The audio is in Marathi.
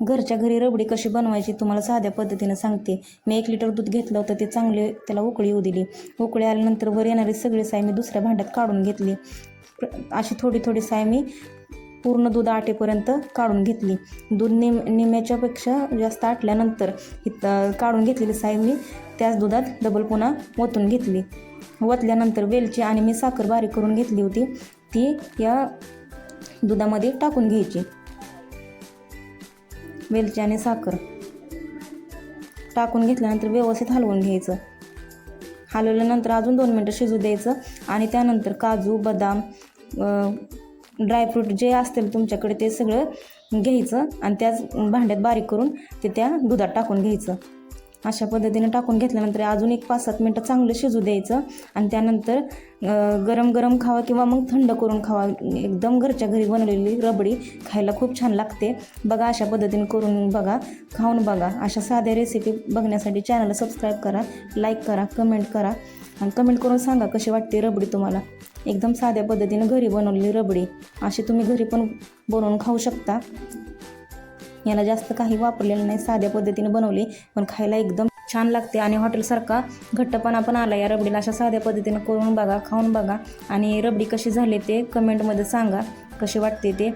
घरच्या घरी रबडी कशी बनवायची तुम्हाला साध्या पद्धतीनं सांगते. मी 1 लिटर दूध घेतलं होतं, ते चांगले त्याला उकळी येऊ दिली. उकळी आल्यानंतर वर येणारी सगळी साय मी दुसऱ्या भांड्यात काढून घेतली. अशी थोडी थोडी साय मी पूर्ण दूध आटेपर्यंत काढून घेतली. दूध निम्याच्यापेक्षा जास्त आटल्यानंतर काढून घेतलेली साय मी त्याच दुधात डबल पुन्हा ओतून घेतली. ओतल्यानंतर वेलची आणि मी साखर बारीक करून घेतली होती ती या दुधामध्ये टाकून घ्यायची. वेलची आणि साखर टाकून घेतल्यानंतर व्यवस्थित हलवून घ्यायचं. हलवल्यानंतर अजून 2 मिनटं शिजू द्यायचं आणि त्यानंतर काजू, बदाम, ड्रायफ्रूट जे असतील तुमच्याकडे ते सगळं घ्यायचं आणि त्याच भांड्यात बारीक करून ते त्या दुधात टाकून घ्यायचं. अशा पद्धतीने टाकून घेतल्यानंतर अजून एक 5-7 मिनटं चांगलं शिजू द्यायचं आणि त्यानंतर गरम गरम खावा किंवा मग थंड करून खावा. एकदम घरच्या घरी बनवलेली रबडी खायला खूप छान लागते. बघा, अशा पद्धतीने करून बघा, खाऊन बघा. अशा साध्या रेसिपी बघण्यासाठी चॅनलला सबस्क्राईब करा, लाईक करा, कमेंट करा आणि कमेंट करून सांगा कशी वाटते रबडी तुम्हाला. एकदम साध्या पद्धतीने घरी बनवलेली रबडी अशी तुम्ही घरी पण बनवून खाऊ शकता. याला जास्त काही वापरलेलं नाही, साध्या पद्धतीने बनवली पण खायला एकदम छान लागते आणि हॉटेलसारखा घट्टपणा पण आला या रबडीला. अशा साध्या पद्धतीने करून बघा, खाऊन बघा आणि रबडी कशी झाली ते कमेंटमध्ये सांगा, कशी वाटते ते.